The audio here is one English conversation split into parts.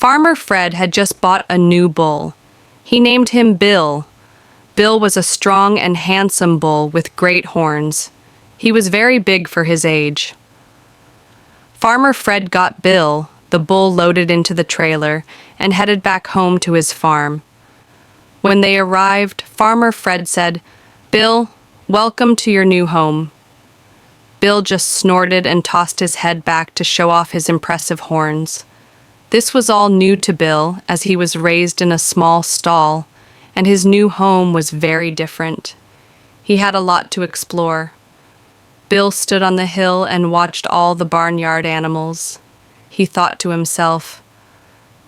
Farmer Fred had just bought a new bull. He named him Bill. Bill was a strong and handsome bull with great horns. He was very big for his age. Farmer Fred got Bill, the bull, loaded into the trailer and headed back home to his farm. When they arrived, Farmer Fred said, "Bill, welcome to your new home." Bill just snorted and tossed his head back to show off his impressive horns. This was all new to Bill, as he was raised in a small stall, and his new home was very different. He had a lot to explore. Bill stood on the hill and watched all the barnyard animals. He thought to himself,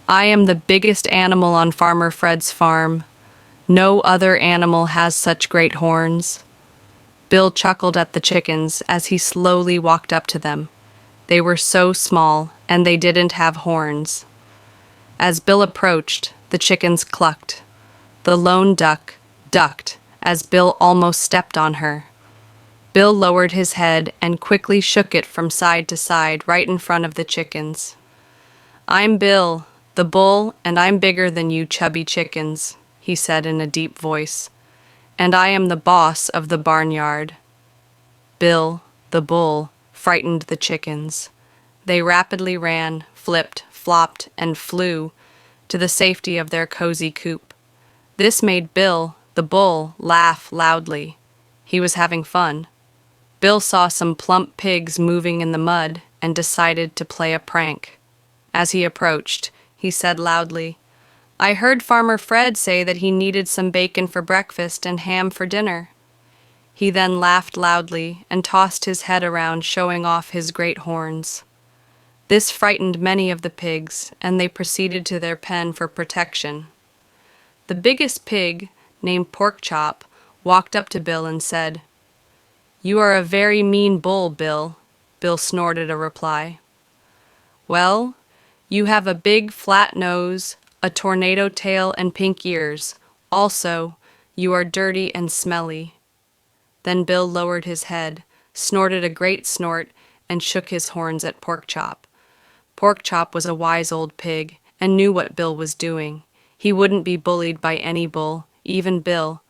"I am the biggest animal on Farmer Fred's farm. No other animal has such great horns." Bill chuckled at the chickens as he slowly walked up to them. They were so small, and they didn't have horns. As Bill approached, the chickens clucked. The lone duck ducked as Bill almost stepped on her. Bill lowered his head and quickly shook it from side to side right in front of the chickens. "I'm Bill, the bull, and I'm bigger than you chubby chickens," he said in a deep voice. "And I am the boss of the barnyard." Bill, the bull, frightened the chickens. They rapidly ran, flipped, flopped, and flew to the safety of their cozy coop. This made Bill, the bull, laugh loudly. He was having fun. Bill saw some plump pigs moving in the mud and decided to play a prank. As he approached, he said loudly, "I heard Farmer Fred say that he needed some bacon for breakfast and ham for dinner." He then laughed loudly and tossed his head around, showing off his great horns. This frightened many of the pigs, and they proceeded to their pen for protection. The biggest pig, named Porkchop, walked up to Bill and said, "You are a very mean bull, Bill." Bill snorted a reply. "Well, you have a big flat nose, a tornado tail, and pink ears. Also, you are dirty and smelly." Then Bill lowered his head, snorted a great snort, and shook his horns at Porkchop. Porkchop was a wise old pig and knew what Bill was doing. He wouldn't be bullied by any bull, even Bill.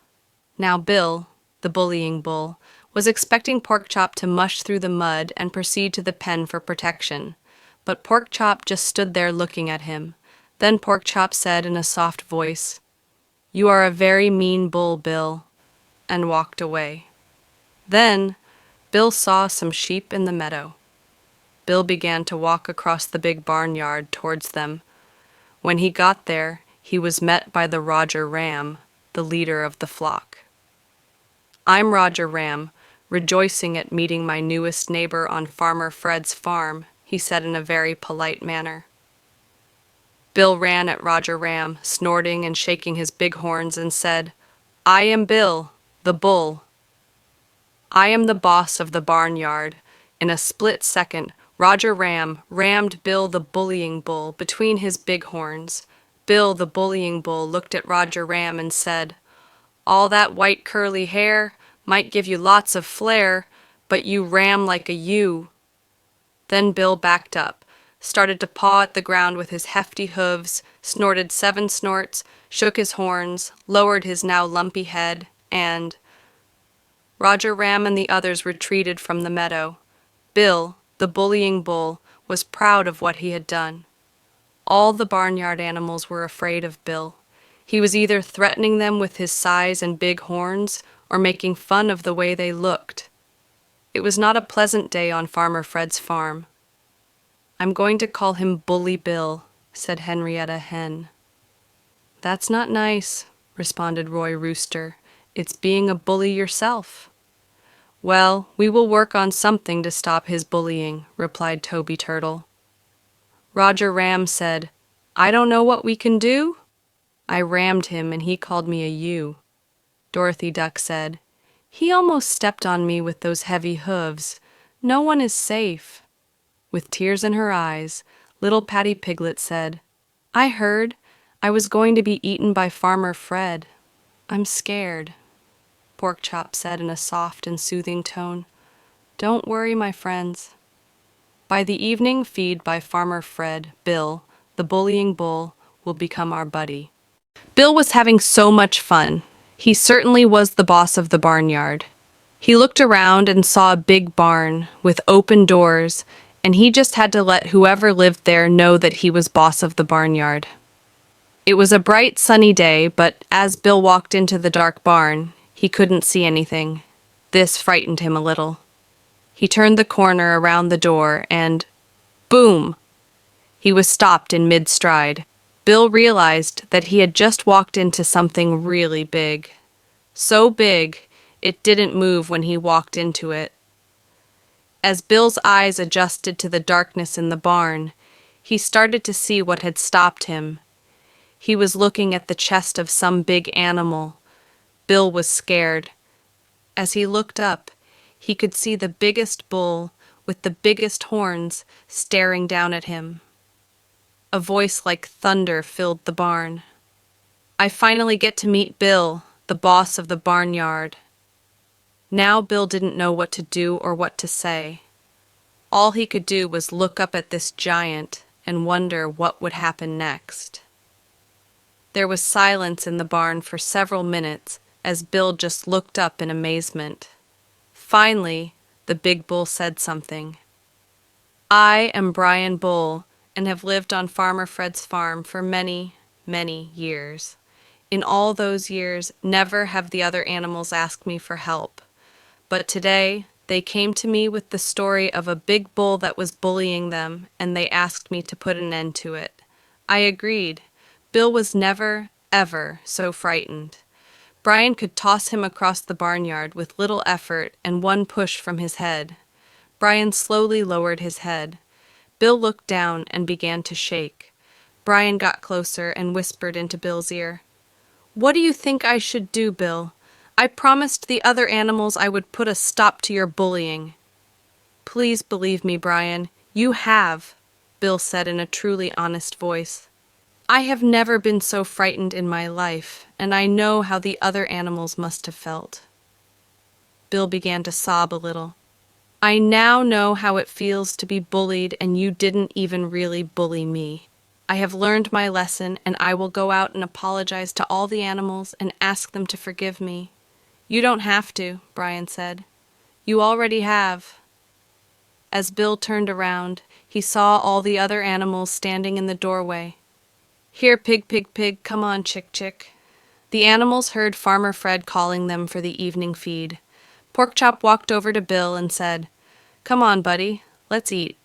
Now Bill, the bullying bull, was expecting Porkchop to mush through the mud and proceed to the pen for protection. But Porkchop just stood there looking at him. Then Porkchop said in a soft voice, "You are a very mean bull, Bill," and walked away. Then Bill saw some sheep in the meadow. Bill began to walk across the big barnyard towards them. When he got there, he was met by the Roger Ram, the leader of the flock. "I'm Roger Ram, rejoicing at meeting my newest neighbor on Farmer Fred's farm," he said in a very polite manner. Bill ran at Roger Ram, snorting and shaking his big horns, and said, "I am Bill, the bull. I am the boss of the barnyard." In a split second, Roger Ram rammed Bill the bullying bull between his big horns. Bill the bullying bull looked at Roger Ram and said, "All that white curly hair might give you lots of flair, but you ram like a ewe." Then Bill backed up, started to paw at the ground with his hefty hooves, snorted 7 snorts, shook his horns, lowered his now lumpy head, and Roger Ram and the others retreated from the meadow. Bill, the bullying bull, was proud of what he had done. All the barnyard animals were afraid of Bill. He was either threatening them with his size and big horns or making fun of the way they looked. It was not a pleasant day on Farmer Fred's farm. "I'm going to call him Bully Bill," said Henrietta Hen. "That's not nice," responded Roy Rooster. "It's being a bully yourself." "Well, we will work on something to stop his bullying," replied Toby Turtle. Roger Ram said, "I don't know what we can do." "I rammed him and he called me a ewe." Dorothy Duck said, "He almost stepped on me with those heavy hooves. No one is safe." With tears in her eyes, little Patty Piglet said, "I heard I was going to be eaten by Farmer Fred. I'm scared." Porkchop said in a soft and soothing tone, "Don't worry, my friends." By the evening feed by Farmer Fred, Bill, the bullying bull will become our buddy. Bill was having so much fun. He certainly was the boss of the barnyard. He looked around and saw a big barn with open doors, and he just had to let whoever lived there know that he was boss of the barnyard. It was a bright, sunny day, but as Bill walked into the dark barn, he couldn't see anything. This frightened him a little. He turned the corner around the door and, boom! He was stopped in mid-stride. Bill realized that he had just walked into something really big. So big, it didn't move when he walked into it. As Bill's eyes adjusted to the darkness in the barn, he started to see what had stopped him. He was looking at the chest of some big animal. Bill was scared. As he looked up, he could see the biggest bull with the biggest horns staring down at him. A voice like thunder filled the barn. "I finally get to meet Bill, the boss of the barnyard." Now Bill didn't know what to do or what to say. All he could do was look up at this giant and wonder what would happen next. There was silence in the barn for several minutes as Bill just looked up in amazement. Finally, the big bull said something. "I am Brian Bull and have lived on Farmer Fred's farm for many, many years. In all those years, never have the other animals asked me for help. But today, they came to me with the story of a big bull that was bullying them, and they asked me to put an end to it. I agreed. Bill was never, ever so frightened. Brian could toss him across the barnyard with little effort and one push from his head. Brian slowly lowered his head. Bill looked down and began to shake. Brian got closer and whispered into Bill's ear, "What do you think I should do, Bill? I promised the other animals I would put a stop to your bullying." "Please believe me, Brian. You have," Bill said in a truly honest voice. "I have never been so frightened in my life, and I know how the other animals must have felt." Bill began to sob a little. "I now know how it feels to be bullied, and you didn't even really bully me. I have learned my lesson, and I will go out and apologize to all the animals and ask them to forgive me." "You don't have to," Brian said. "You already have." As Bill turned around, he saw all the other animals standing in the doorway. "Here, pig, pig, pig, come on, chick, chick." The animals heard Farmer Fred calling them for the evening feed. Porkchop walked over to Bill and said, "Come on, buddy, let's eat."